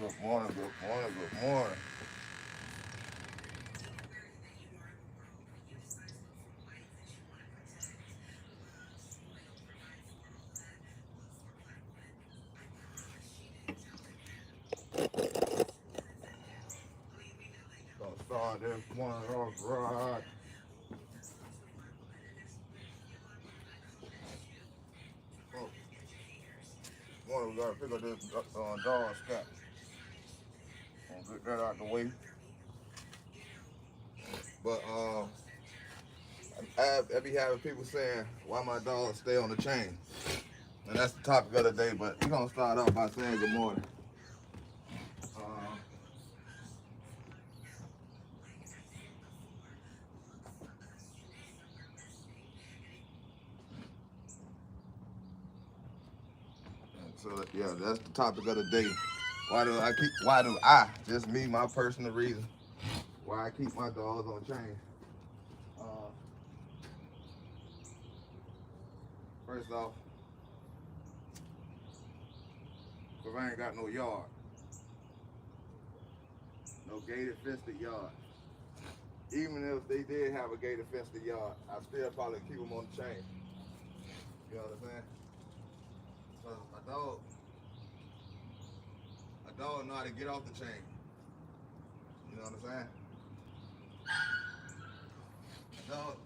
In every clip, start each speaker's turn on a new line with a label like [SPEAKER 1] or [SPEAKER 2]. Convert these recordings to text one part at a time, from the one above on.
[SPEAKER 1] Good morning, good morning, good morning. Gonna start this morning off right. Oh, morning, we gotta pick up this dog scap. Gonna get that out the way. But I be having people saying why my dogs stay on the chain. And that's the topic of the day, but we're gonna start off by saying good morning. Uh, so yeah, that's the topic of the day. Why do I, just me, my personal reason, why I keep my dogs on chain? Uh, First off, if I ain't got no yard, no gated fenced yard. Even if they did have a gated fenced yard, I still probably keep them on the chain. You know what I'm saying? So a dog know how to get off the chain. You know what I'm saying? A dog,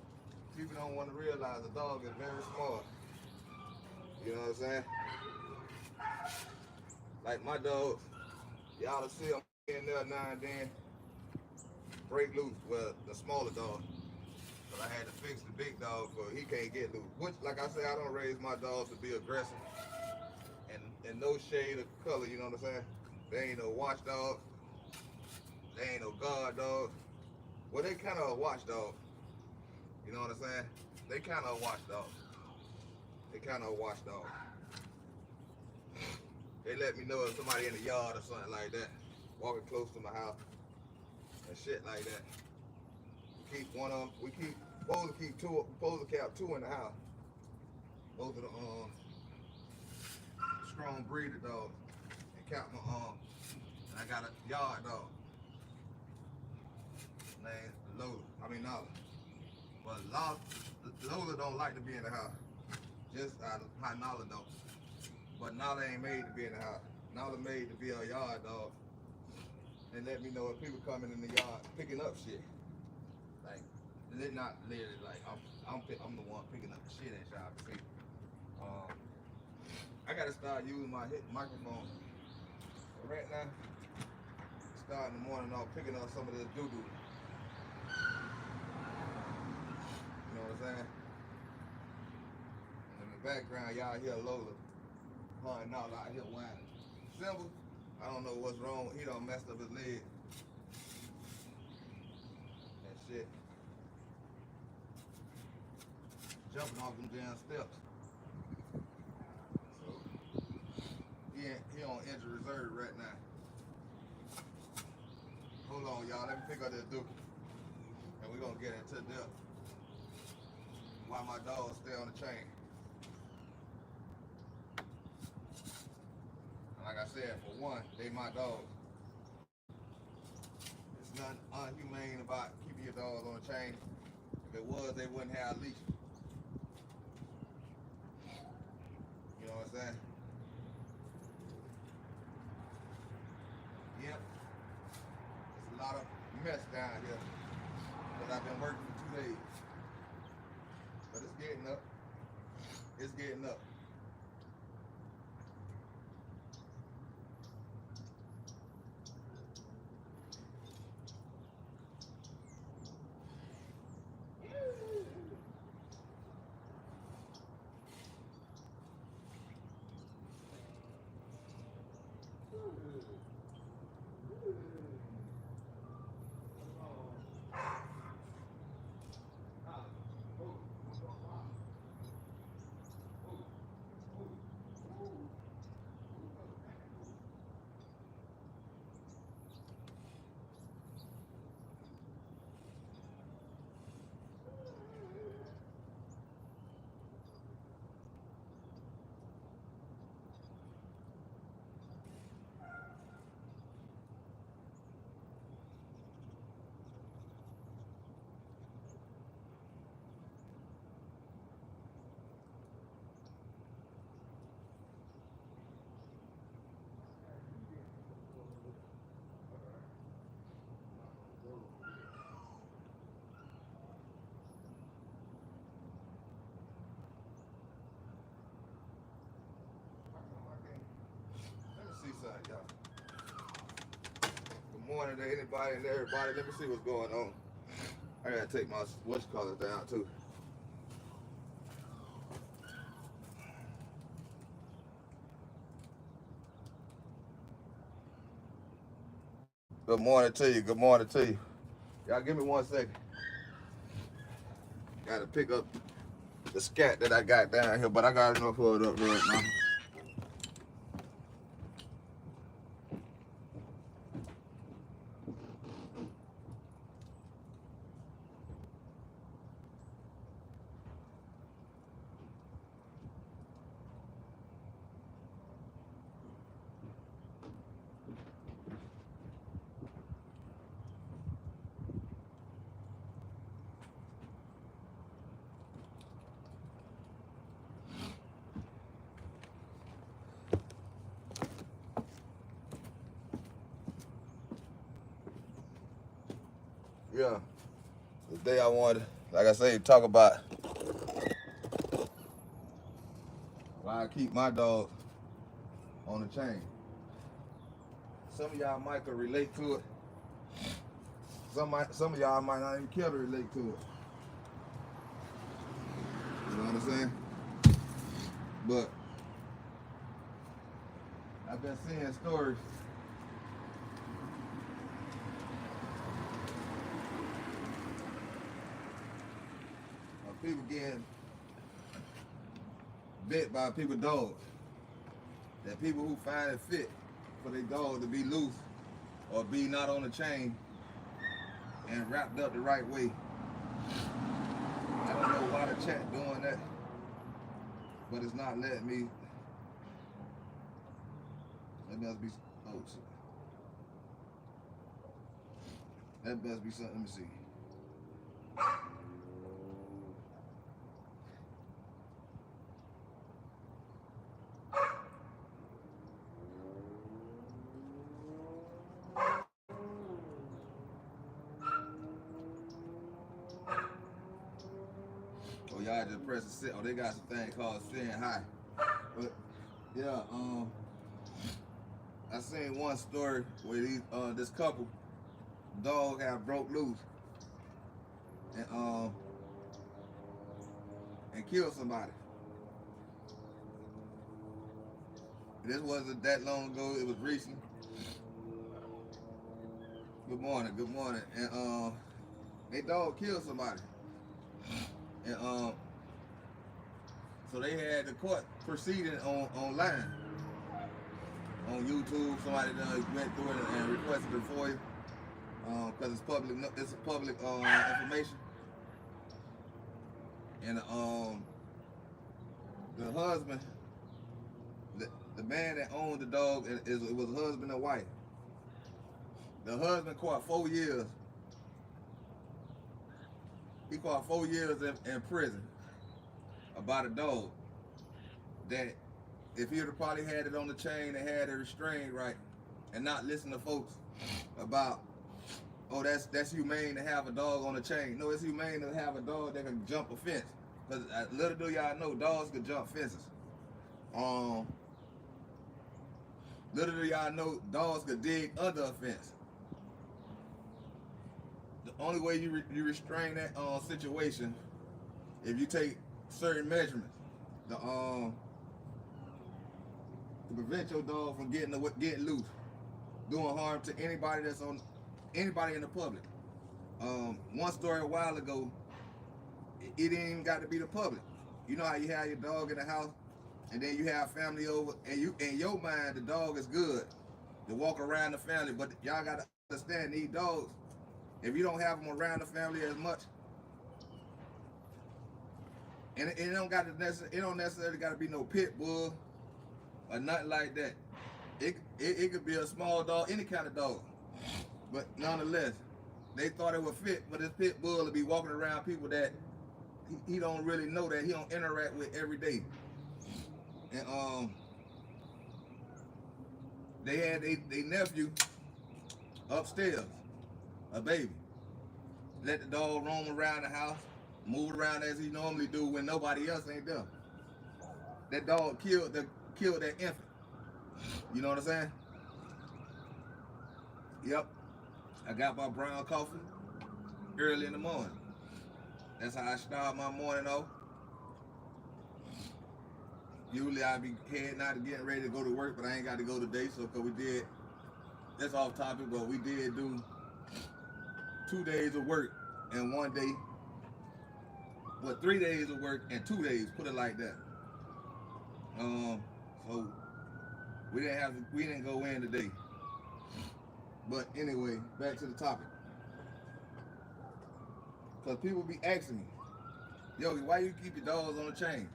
[SPEAKER 1] people don't want to realize a dog is very smart. You know what I'm saying? Like my dog, y'all will see him in there now and then break loose. Well, the smaller dog. But I had to fix the big dog for he can't get loose. Which, like I say, I don't raise my dogs to be aggressive and no shade of color. You know what I'm saying? They ain't no watchdog. They ain't no guard dog. Well, they kind of a watchdog. You know what I'm saying? They kind of a watchdog. They kind of a watchdog. They let me know if somebody in the yard or something like that, walking close to my house and shit like that. We keep one of them. We keep supposed to keep two. Supposed to keep two in the house. Both of the strong breeder dogs. And count my and I got a yard dog named Lola. I mean Nala. But Lola don't like to be in the house. Just how Nala don't. But Nala ain't made to be in the house. Nala made to be a yard dog. And let me know if people coming in the yard picking up shit. Like, they're not literally like I'm the one picking up shit and shit. People. I gotta start using my hit microphone. But right now, starting the morning off picking up some of this doo doo. You know what I'm saying? And in the background, y'all hear Lola. Her and Nala out here whining. Simba, I don't know what's wrong. He done messed up his leg and shit. Jumping off them damn steps. So he on injury reserve right now. Hold on, y'all. Let me pick up this dookie. And we're gonna get into depth. Why my dogs stay on the chain. And like I said, for one, they my dogs. There's nothing unhumane about keeping your dogs on the chain. If it was, they wouldn't have a leash. You know what I'm saying? Yep. There's a lot of mess down here. Because I've been working for 2 days. But it's getting up. It's getting up. morning to anybody and everybody. Let me see what's going on. I gotta take my whatchamacallit down too. Good morning to you. Good morning to you. Y'all give me 1 second. Gotta pick up the scat that I got down here, but I got enough for it up right now. Yeah. Today I wanted, like I say, talk about why I keep my dog on the chain. Some of y'all might could relate to it. Some of y'all might not even care to relate to it. You know what I'm saying? But I've been seeing stories of people getting bit by people's dogs. That people who find it fit for their dog to be loose or be not on the chain and wrapped up the right way. I don't know why the chat doing that, but it's not letting me. That must be, oh shit. That must be something, let me see. Oh, y'all just press the sit. Oh, they got some thing called sitting high. But yeah, I seen one story where this couple dog had broke loose and killed somebody. This wasn't that long ago. It was recent. Good morning. Good morning. And they dog killed somebody. And so they had the court proceeding online. On YouTube, somebody went through it and requested it for you because it's public. It's public information. And the husband, the man that owned the dog, it was a husband and wife. The husband caught 4 years. He caught 4 years in prison about a dog that if he would have probably had it on the chain and had it restrained right and not listen to folks about, oh, that's humane to have a dog on the chain. No, it's humane to have a dog that can jump a fence. Because little do y'all know, dogs can jump fences. Little do y'all know, dogs could dig under a fence. The only way you restrain that situation, if you take certain measurements, to prevent your dog from getting loose, doing harm to anybody anybody in the public. One story a while ago, it didn't even got to be the public. You know how you have your dog in the house, and then you have family over, and you in your mind the dog is good to walk around the family, but y'all gotta understand these dogs, if you don't have them around the family as much, and it don't necessarily got to be no pit bull or nothing like that. It could be a small dog, any kind of dog, but nonetheless, they thought it would fit for this pit bull to be walking around people that he don't really know, that he don't interact with every day. And they had their nephew upstairs, a baby. Let the dog roam around the house, move around as he normally do when nobody else ain't there. That dog killed that infant. You know what I'm saying? Yep. I got my brown coffee early in the morning. That's how I start my morning off. Usually I be heading out and getting ready to go to work, but I ain't got to go today. So, cause we did, that's off topic, but we did do 2 days of work and 1 day, but 3 days of work and 2 days, put it like that. So we didn't go in today. But anyway, back to the topic. Cause people be asking me, yo, why you keep your dogs on the chain?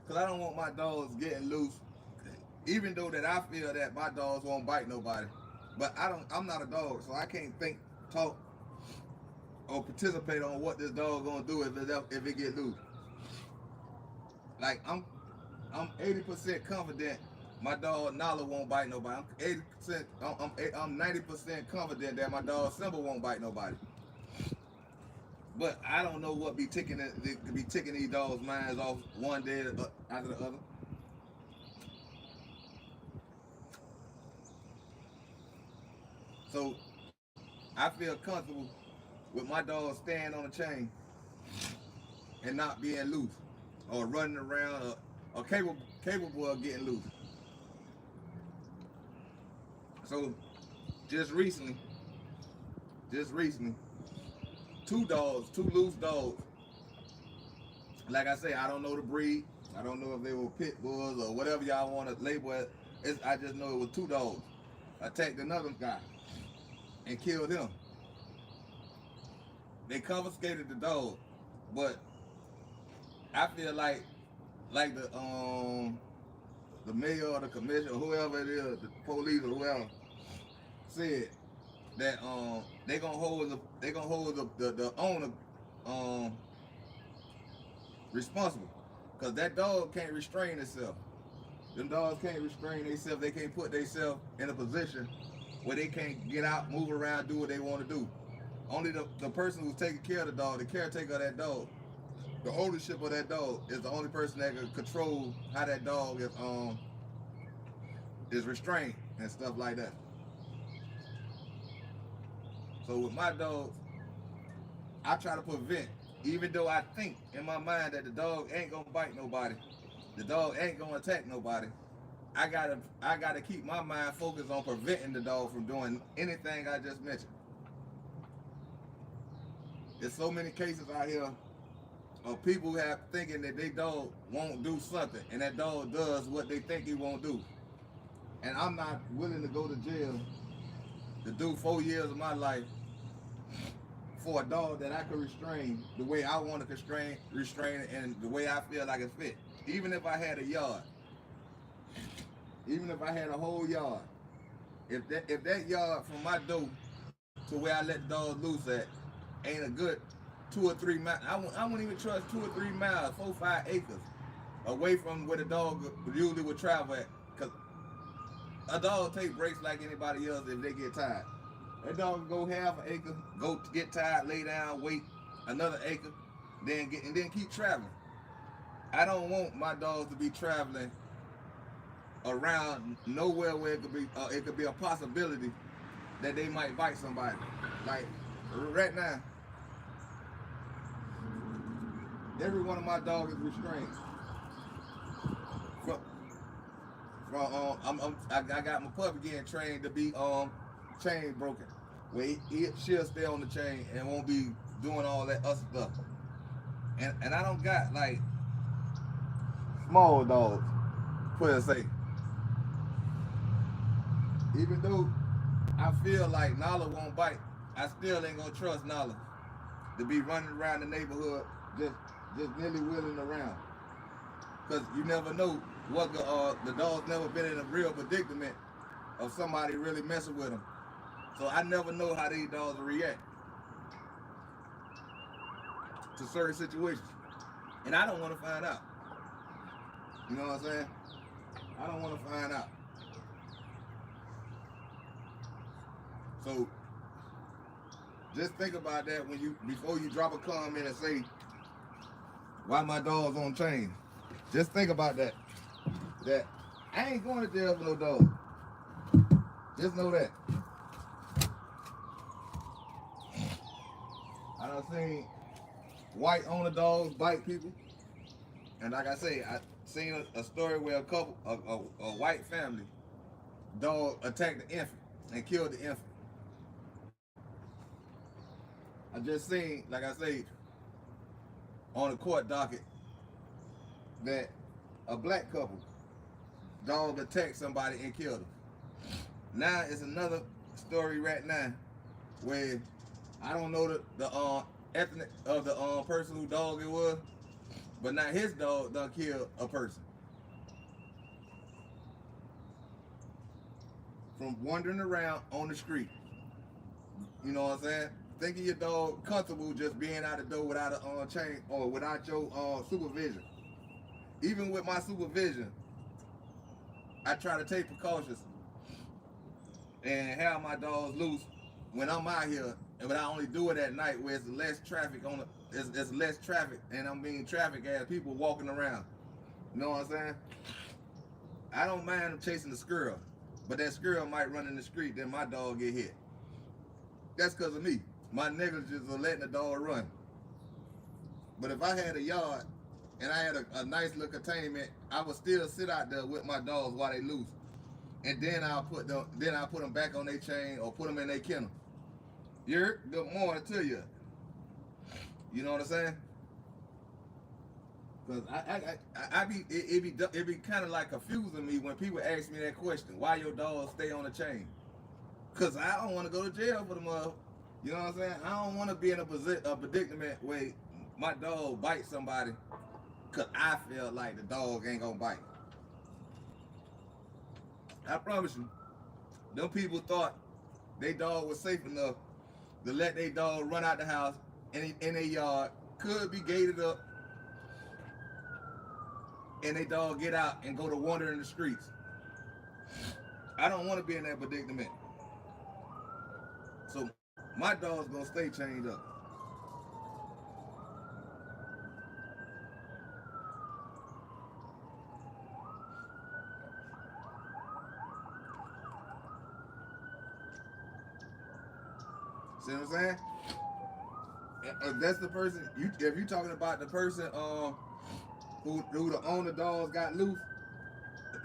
[SPEAKER 1] Cause I don't want my dogs getting loose. Even though that I feel that my dogs won't bite nobody. But I'm not a dog, so I can't think, talk, or participate on what this dog gonna do if it get loose. Like I'm 80% confident my dog Nala won't bite nobody. I'm 90% confident that my dog Simba won't bite nobody. But I don't know what be ticking these dogs' minds off one day after the other. So I feel comfortable with my dog staying on the chain and not being loose or running around or capable of getting loose. So just recently, two loose dogs. Like I say, I don't know the breed. I don't know if they were pit bulls or whatever y'all want to label it. I just know it was two dogs. Attacked another guy and killed him. They confiscated the dog, but I feel like the mayor or the commissioner or whoever it is, the police or whoever, said that they gonna hold the owner responsible, because that dog can't restrain itself. Them dogs can't restrain themselves. They can't put themselves in a position where they can't get out, move around, do what they want to do. Only the person who's taking care of the dog, the caretaker of that dog, the ownership of that dog, is the only person that can control how that dog is restrained and stuff like that. So with my dogs, I try to prevent, even though I think in my mind that the dog ain't gonna bite nobody, the dog ain't gonna attack nobody, I gotta keep my mind focused on preventing the dog from doing anything I just mentioned. There's so many cases out here of people have thinking that their dog won't do something, and that dog does what they think he won't do. And I'm not willing to go to jail to do 4 years of my life for a dog that I could restrain the way I want to restrain it, and the way I feel like it's fit. Even if I had a yard, even if I had a whole yard, if that yard from my door to where I let the dog loose at ain't a good 2 or 3 miles, I wouldn't even trust 2 or 3 miles, 4 or 5 acres away from where the dog usually would travel at. Cause a dog take breaks like anybody else if they get tired. That dog go half an acre, go get tired, lay down, wait another acre, then keep traveling. I don't want my dogs to be traveling around nowhere where it could be a possibility that they might bite somebody. Like right now, every one of my dogs is restrained. I got my puppy getting trained to be chain broken, where she'll stay on the chain and won't be doing all that other stuff. And I don't got like small dogs, put it say. Even though I feel like Nala won't bite, I still ain't gonna trust Nala to be running around the neighborhood just nilly-willing around. Cause you never know what the dog's never been in a real predicament of somebody really messing with them. So I never know how these dogs will react to certain situations. And I don't want to find out. You know what I'm saying? I don't want to find out. So just think about that before you drop a comment and say, why my dog's on chain? Just think about that. That I ain't going to jail for no dog. Just know that. done seen white owner dogs bite people. And like I say, I seen a story where a white family dog attacked the infant and killed the infant. I just seen, like I say, on the court docket that a black couple dog attacked somebody and killed them. Now it's another story right now where I don't know the ethnic of the person who dog it was, but now his dog done killed a person from wandering around on the street. You know what I'm saying? Thinking your dog comfortable just being out the door without a chain or without your supervision. Even with my supervision, I try to take precautions and have my dogs loose when I'm out here. But I only do it at night where it's less traffic it's less traffic, and I'm being traffic as people walking around. You know what I'm saying? I don't mind them chasing the squirrel, but that squirrel might run in the street, then my dog get hit. That's because of me. My negligence of letting the dog run. But if I had a yard and I had a nice little containment, I would still sit out there with my dogs while they loose, and then I'll put them back on their chain or put them in their kennel. You're good morning to you. You know what I'm saying? Cause it be kind of like confusing me when people ask me that question. Why your dog stay on the chain? Cause I don't want to go to jail for the mother. You know what I'm saying? I don't want to be in a predicament where my dog bites somebody cause I feel like the dog ain't gonna bite. I promise you, them people thought their dog was safe enough to let their dog run out the house in their yard, could be gated up, and their dog get out and go to wander in the streets. I don't want to be in that predicament. So my dog's gonna stay chained up. See what I'm saying? If that's the person, if you talking about the person who the owner dogs got loose,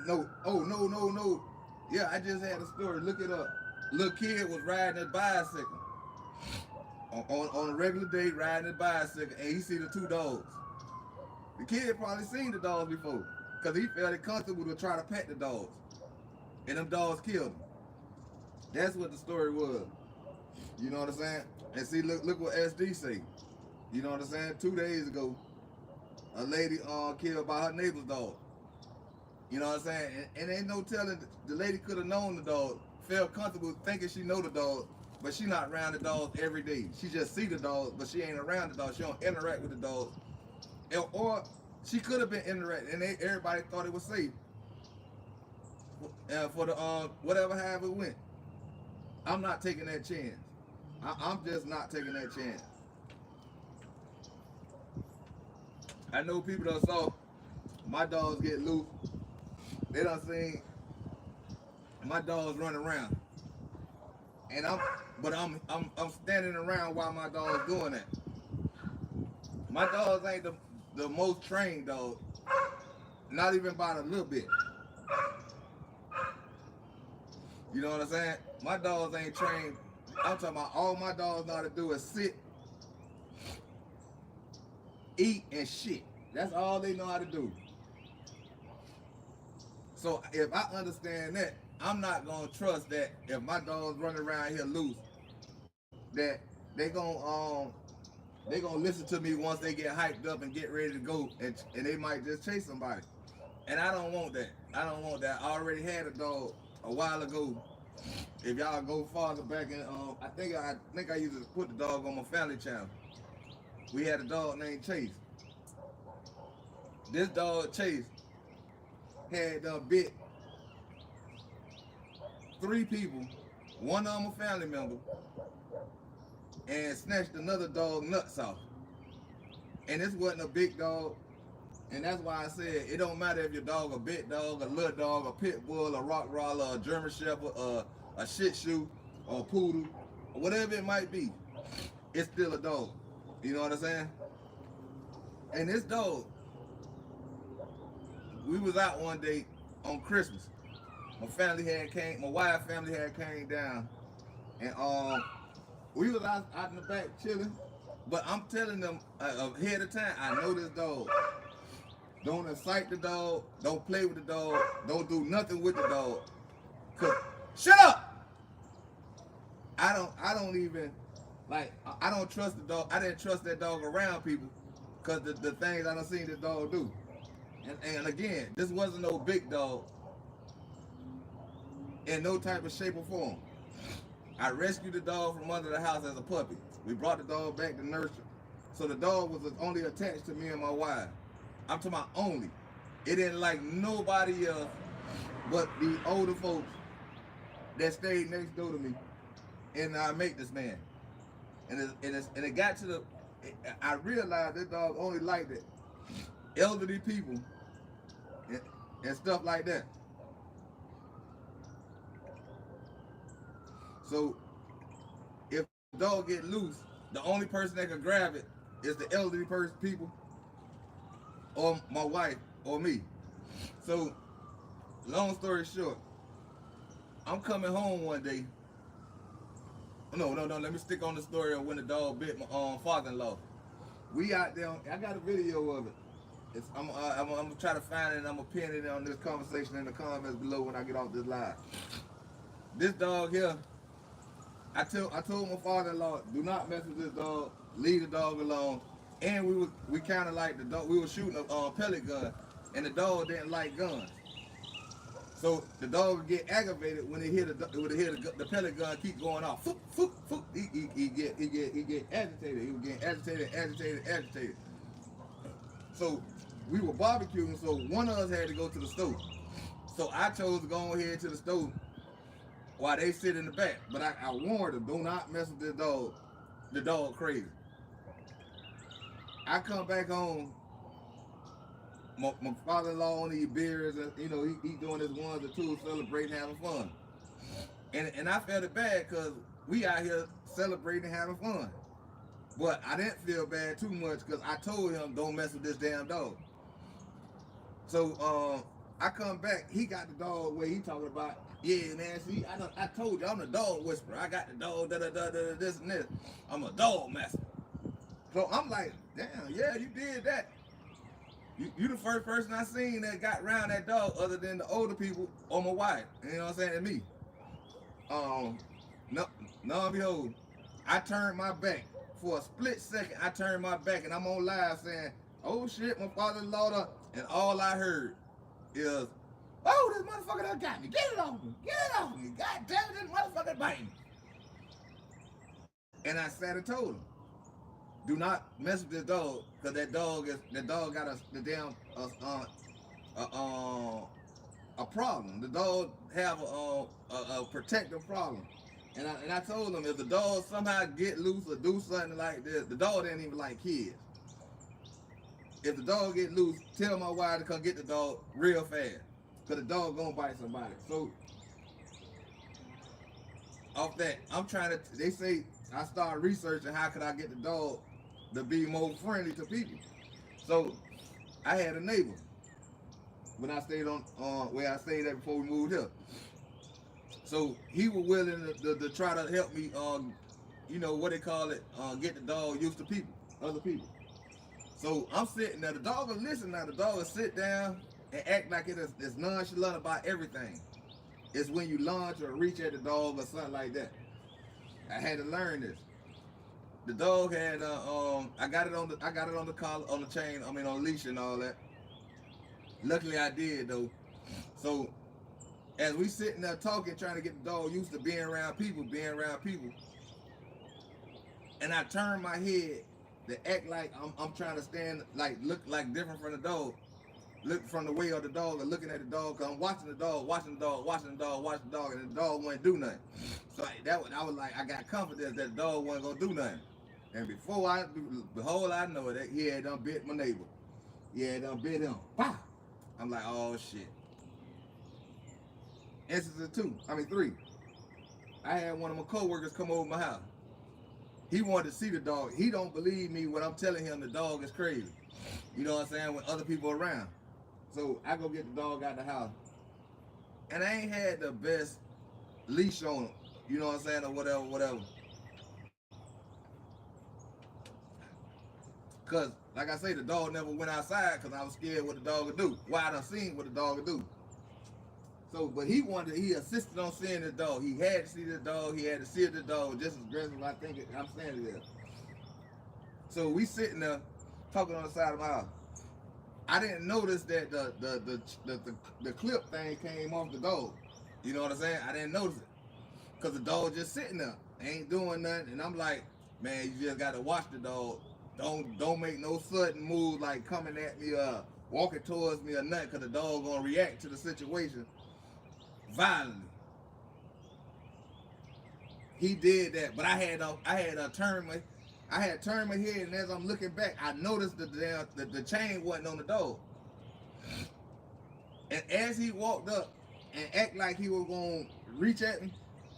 [SPEAKER 1] no, no. Yeah, I just had a story. Look it up. Little kid was riding his bicycle on a regular day, riding his bicycle, and he see the two dogs. The kid probably seen the dogs before, cause he felt it comfortable to try to pet the dogs, and them dogs killed him. That's what the story was. You know what I'm saying? And see, look what SD say. You know what I'm saying? 2 days ago, a lady killed by her neighbor's dog. You know what I'm saying? And ain't no telling, the lady could have known the dog, felt comfortable thinking she know the dog, but she not around the dogs every day. She just see the dogs, but she ain't around the dog. She don't interact with the dogs. Or she could have been interacting, and everybody thought it was safe. For the whatever however it went. I'm not taking that chance. I'm just not taking that chance. I know people that saw my dogs get loose. They done seen my dogs run around, and I'm standing around while my dog's doing that. My dogs ain't the most trained dog, not even by a little bit. You know what I'm saying? My dogs ain't trained. I'm talking about all my dogs know how to do is sit, eat, and shit. That's all they know how to do. So if I understand that, I'm not gonna trust that if my dogs running around here loose, that they gonna listen to me once they get hyped up and get ready to go, and they might just chase somebody. And I don't want that. I don't want that. I already had a dog a while ago. If y'all go farther back in, I think I used to put the dog on my family channel. We had a dog named Chase. This dog Chase had bit 3 people, one of them a family member, and snatched another dog nuts off. And this wasn't a big dog, and that's why I said it don't matter if your dog a big dog, a little dog, a pit bull, a Rottweiler, a German Shepherd, a Shih Tzu, or a Poodle, or whatever it might be. It's still a dog. You know what I'm saying? And this dog, we was out one day on Christmas. My wife family had came down, and we was out in the back chilling. But I'm telling them ahead of time, I know this dog. Don't incite the dog. Don't play with the dog. Don't do nothing with the dog. Cause shut up. I don't even like. I don't trust the dog. I didn't trust that dog around people, cause the things I done seen this dog do. And again, this wasn't no big dog in no type of shape or form. I rescued the dog from under the house as a puppy. We brought the dog back to nurture. So the dog was only attached to me and my wife. I'm talking about only. It didn't like nobody else but the older folks that stayed next door to me and I make this man. And it got to I realized that dog only liked it elderly people and stuff like that. So if the dog get loose, the only person that can grab it is the elderly people or my wife or me. So long story short, I'm coming home one day. No, let me stick on the story of when the dog bit my father-in-law. We out there, I got a video of it. I'm gonna try to find it and I'm gonna pin it on this conversation in the comments below when I get off this live. This dog here, I told my father-in-law, do not mess with this dog, leave the dog alone. And we kind of like the dog, we were shooting a pellet gun, and the dog didn't like guns. So the dog would get aggravated when they hear the pellet gun keep going off. Foop, foop, foop. He get agitated. He was getting agitated. So we were barbecuing, so one of us had to go to the stove. So I chose to go ahead to the stove while they sit in the back. But I warned them, do not mess with this dog. The dog crazy. I come back home. My father-in-law only eat beers, and he doing his ones or twos, celebrating, having fun. And I felt it bad because we out here celebrating, having fun. But I didn't feel bad too much because I told him don't mess with this damn dog. So I come back, he got the dog where he talking about, yeah man, see, I told you I'm the dog whisperer. I got the dog this and this. I'm a dog master. So I'm like, damn, yeah, you did that. You the first person I seen that got around that dog other than the older people or my wife. You know what I'm saying? And me. No, behold, I turned my back. For a split second, I turned my back and I'm on live saying, oh shit, my father-in-law, and all I heard is, oh, this motherfucker done got me. Get it off me. Get it off me. God damn it, this motherfucker biting me. And I sat and told him, do not mess with this dog, because that dog got a problem. The dog have a protective problem. And I told him if the dog somehow get loose or do something like this, the dog didn't even like kids. If the dog get loose, tell my wife to come get the dog real fast, because the dog gonna bite somebody. So off that, they say I started researching how could I get the dog to be more friendly to people. So I had a neighbor when I stayed on where I stayed at before we moved here. So he was willing to try to help me, get the dog used to people, other people. So I'm sitting there, the dog will listen now, the dog will sit down and act like it's nonchalant about everything. It's when you launch or reach at the dog or something like that. I had to learn this. The dog had I got it on the collar, on the chain, on the leash and all that. Luckily I did though. So as we sitting there talking, trying to get the dog used to being around people, and I turn my head to act like I'm trying to stand, like look like different from the dog, look from the way of the dog and looking at the dog, cause I'm watching the dog, and the dog wouldn't do nothing. So I was like, I got confidence that the dog wasn't gonna do nothing. And behold, I know that he had done bit my neighbor. He had done bit him. Wow. I'm like, oh shit. Instances 3. I had one of my coworkers come over my house. he wanted to see the dog. He don't believe me when I'm telling him the dog is crazy. You know what I'm saying? When other people are around. So I go get the dog out the house. And I ain't had the best leash on him. You know what I'm saying? Or whatever. Cause like I say, the dog never went outside because I was scared what the dog would do. Why I done seen what the dog would do. So, but he insisted on seeing the dog. He had to see the dog. He had to see the dog just as aggressive as I think I'm standing there. So we sitting there talking on the side of my house. I didn't notice that the clip thing came off the dog. You know what I'm saying? I didn't notice it. Cause the dog just sitting there, ain't doing nothing. And I'm like, man, you just gotta watch the dog. Don't make no sudden move like coming at me walking towards me or nothing, cause the dog gonna react to the situation violently. He did that, but I had turned my head, and as I'm looking back, I noticed the chain wasn't on the dog. And as he walked up and act like he was gonna reach at me,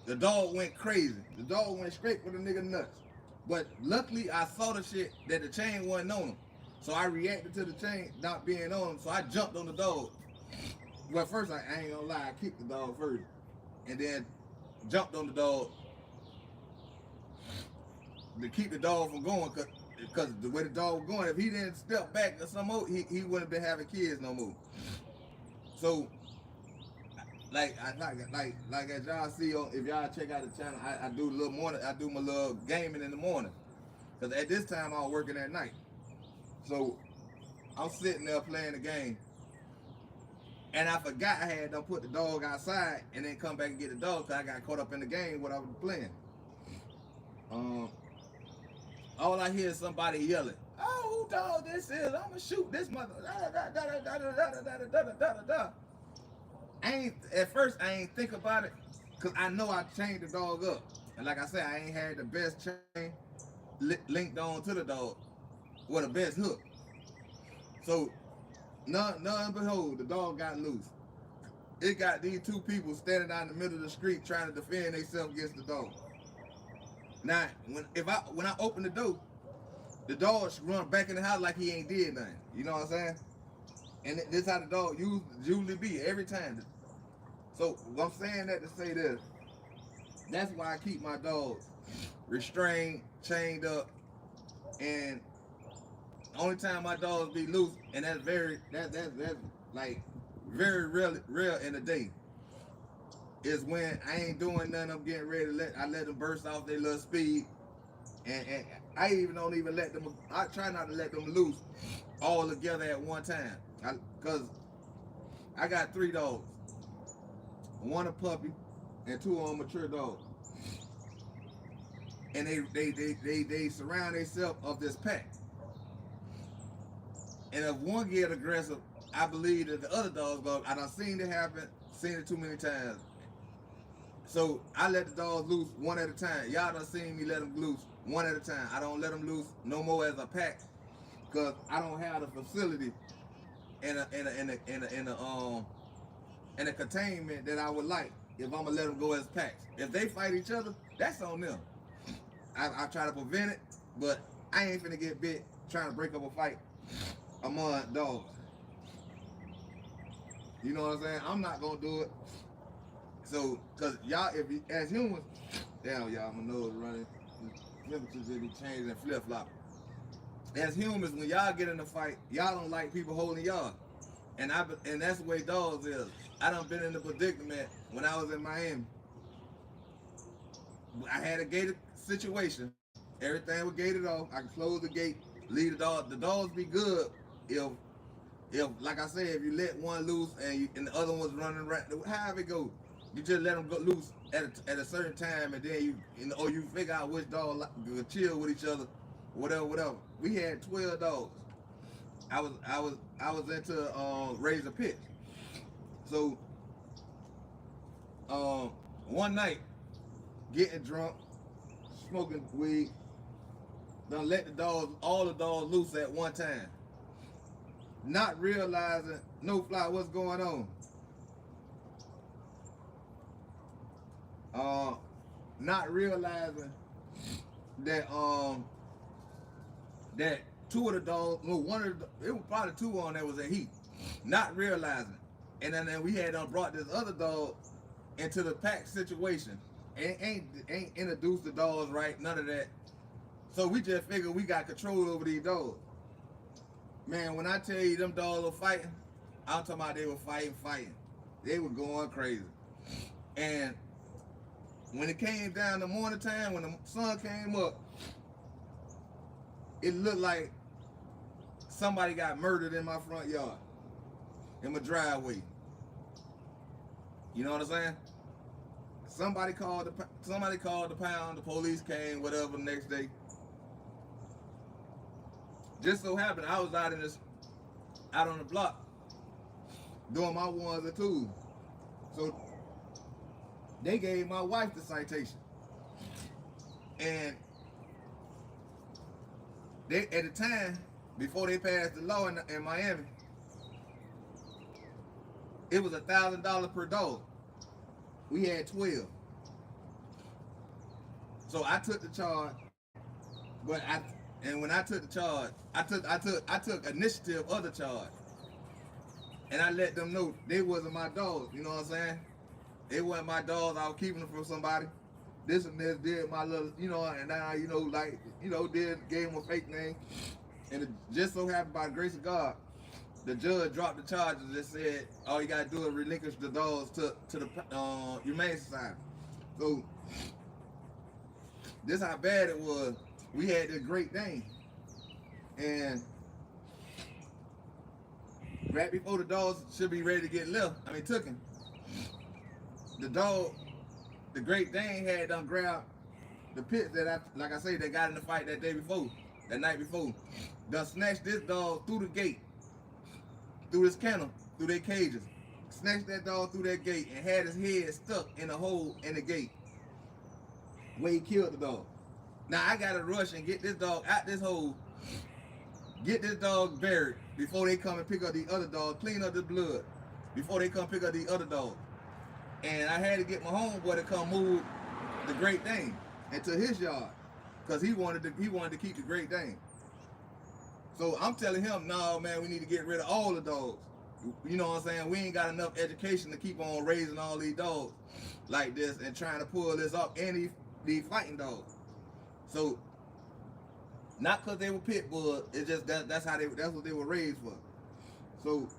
[SPEAKER 1] the dog went crazy. The dog went straight for the nigga nuts. But luckily, I saw the shit that the chain wasn't on him. So I reacted to the chain not being on him, so I jumped on the dog. Well, first, I ain't gonna lie, I kicked the dog first. And then jumped on the dog to keep the dog from going, because the way the dog was going, if he didn't step back or some more, he wouldn't have been having kids no more. So, like as y'all see, if y'all check out the channel, I do my little gaming in the morning. Because at this time, I was working at night. So, I'm sitting there playing the game. And I forgot I had done put the dog outside and then come back and get the dog because I got caught up in the game what I was playing. All I hear is somebody yelling, "Oh, who dog this is? I'ma shoot this mother." At first I ain't think about it because I know I chained the dog up. And like I said, I ain't had the best chain linked on to the dog with the best hook. So none behold, the dog got loose. It got these two people standing out in the middle of the street trying to defend themselves against the dog. Now, when I open the door, the dog run back in the house like he ain't did nothing. You know what I'm saying? And this how the dog usually be every time. So I'm saying that to say this. That's why I keep my dogs restrained, chained up, and the only time my dogs be loose, and that's like very rare in the day, is when I ain't doing nothing. I'm getting ready to I let them burst off their little speed, and I don't even let them. I try not to let them loose all together at one time, cause I got 3 dogs, 1 a puppy, and 2 of them mature dogs, and they surround themselves of this pack. And if one get aggressive, I believe that the other dogs go. I done seen it happen, seen it too many times. So I let the dogs loose one at a time. Y'all done seen me let them loose one at a time. I don't let them loose no more as a pack, because I don't have the facility and a containment that I would like if I'm gonna let them go as packs. If they fight each other, that's on them. I try to prevent it, but I ain't finna get bit trying to break up a fight among dogs. You know what I'm saying? I'm not gonna do it. So, cause y'all, as humans, damn y'all, my nose running. Temperatures will be changing and flip flopping. As humans, when y'all get in a fight, y'all don't like people holding y'all, and that's the way dogs is. I done been in the predicament when I was in Miami. I had a gated situation. Everything was gated off. I could close the gate, leave the dog. The dogs be good if like I said, if you let one loose and the other one's running around, however it goes, you just let them go loose at a certain time, and then you figure out which dog will chill with each other, whatever. We had 12 dogs. I was into raise a pitch. So one night, getting drunk, smoking weed, done let all the dogs loose at one time. Not realizing, no fly, what's going on. Not realizing that that two of the dogs, no, one of the, it was probably two on there was a heat, not realizing. And then we had brought this other dog into the pack situation. Ain't introduced the dogs right, none of that. So we just figured we got control over these dogs. Man, when I tell you them dogs were fighting, I'm talking about they were fighting. They were going crazy. And when it came down the morning time, when the sun came up, it looked like somebody got murdered in my front yard, in my driveway. You know what I'm saying? Somebody called the pound, the police came, whatever, the next day. Just so happened I was out on the block doing my ones and twos. So they gave my wife the citation. And they, at the time, before they passed the law in Miami, it was $1,000 per dog. We had 12. So I took the charge, when I took the charge, I took initiative of the charge. And I let them know they wasn't my dogs, you know what I'm saying? They wasn't my dogs, I was keeping them from somebody. This and this did my little, you know, and I, you know, like, you know, gave them a fake name. And it just so happened by the grace of God, the judge dropped the charges and said, all you gotta do is relinquish the dogs to the Humane Society. So, this how bad it was. We had this Great Dane. And right before the dogs should be ready to get taken, the Great Dane had done grabbed the pit that like I say, they got in the fight that night before. Done snatched this dog through the gate, through this kennel, through their cages. Snatched that dog through that gate and had his head stuck in a hole in the gate where he killed the dog. Now I gotta rush and get this dog out this hole, get this dog buried before they come and pick up the other dog, clean up the blood before they come pick up the other dog. And I had to get my homeboy to come move the Great Dane into his yard because he wanted to keep the Great Dane. So I'm telling him, no, man, we need to get rid of all the dogs. You know what I'm saying? We ain't got enough education to keep on raising all these dogs like this and trying to pull this up, and these fighting dogs. So, not because they were pit bulls, it's just that's what they were raised for. So,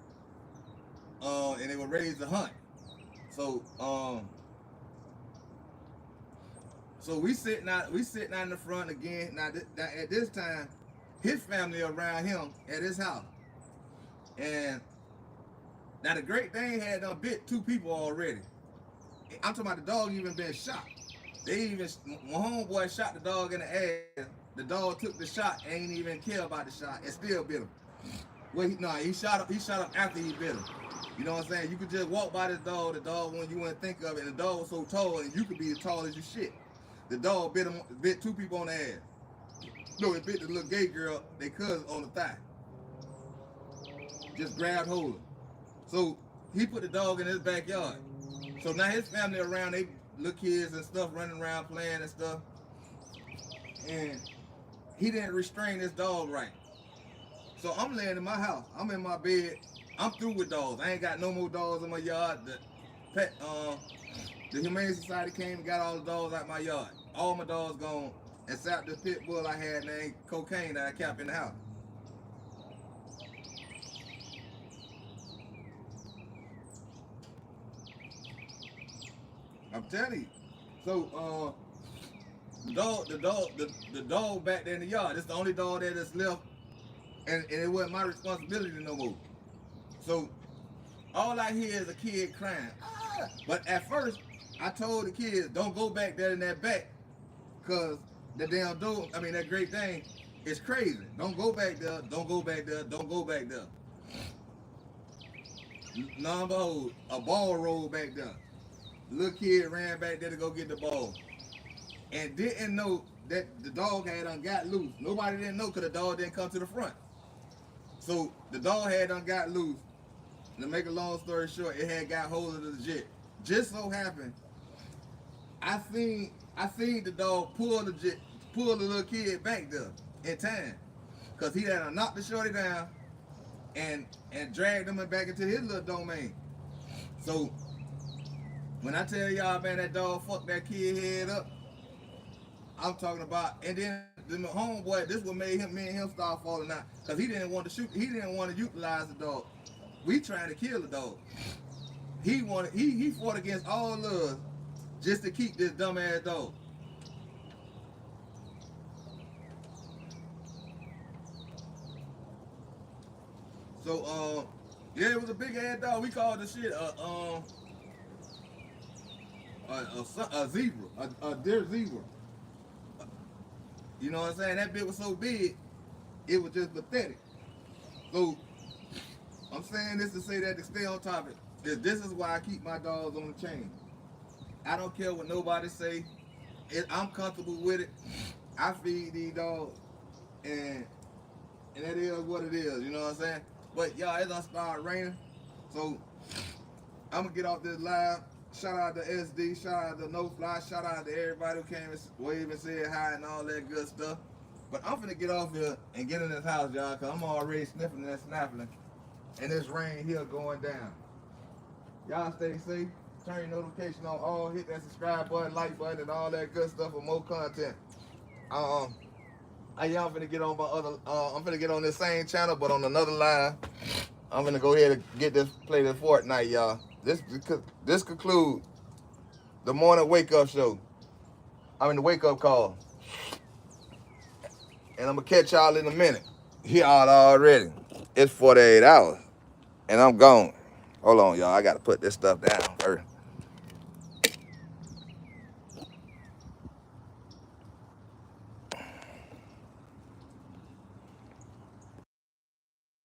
[SPEAKER 1] and they were raised to hunt. So, so we sitting out in the front again. Now, at this time, his family around him at his house, and now the Great Dane had done bit 2 people already. I'm talking about the dog even been shot. My homeboy shot the dog in the ass. The dog took the shot, ain't even care about the shot, and still bit him. Well, he shot him after he bit him. You know what I'm saying? You could just walk by this dog, the dog when you wouldn't think of it, and the dog was so tall, and you could be as tall as you shit. The dog bit 2 people on the ass. No, it bit the little gay girl, they cousin, on the thigh. Just grabbed hold of him. So he put the dog in his backyard. So now his family around, they little kids and stuff running around playing and stuff. And he didn't restrain this dog right. So I'm laying in my house. I'm in my bed. I'm through with dogs. I ain't got no more dogs in my yard. The Humane Society came and got all the dogs out my yard. All my dogs gone, except the pit bull I had named Cocaine that I kept in the house. I'm telling you. So the dog back there in the yard. It's the only dog that's left, and it wasn't my responsibility no more. So all I hear is a kid crying. Ah! But at first, I told the kids, don't go back there in that back, cause the damn dog, that Great Dane is crazy. Don't go back there. Don't go back there. Don't go back there. Lo and behold, a ball rolled back there. Little kid ran back there to go get the ball, and didn't know that the dog had got loose. Nobody didn't know because the dog didn't come to the front. So the dog had got loose. To make a long story short, it had got hold of the jet. Just so happened, I seen the dog pull pull the little kid back there in time. Cause he had to knock the shorty down and drag them back into his little domain. So when I tell y'all, man, that dog fucked that kid head up, I'm talking about, and then the homeboy, this what made me and him start falling out. Cause he didn't want to shoot, he didn't want to utilize the dog. We trying to kill the dog. He fought against all of us just to keep this dumbass dog. So yeah, it was a big ass dog. We called the shit a zebra, a deer zebra. You know what I'm saying? That bit was so big, it was just pathetic. So I'm saying this to say that to stay on topic. This is why I keep my dogs on the chain. I don't care what nobody say. I'm comfortable with it. I feed these dogs, and that is what it is. You know what I'm saying? But y'all, it's gonna start raining, so I'm gonna get off this live. Shout out to SD, shout out to No Fly, shout out to everybody who came and waved and said hi and all that good stuff. But I'm finna get off here and get in this house, y'all, cause I'm already sniffing and snaffling, and this rain here going down. Y'all stay safe. Turn your notification on all. Hit that subscribe button, like button, and all that good stuff for more content. Y'all finna get on my other. I'm finna get on this same channel, but on another line. I'm gonna go ahead and get this play this Fortnite, y'all. This concludes the morning wake up show. I mean the wake up call, and I'm gonna catch y'all in a minute. Y'all already. It's 48 hours, and I'm gone. Hold on, y'all. I gotta put this stuff down first.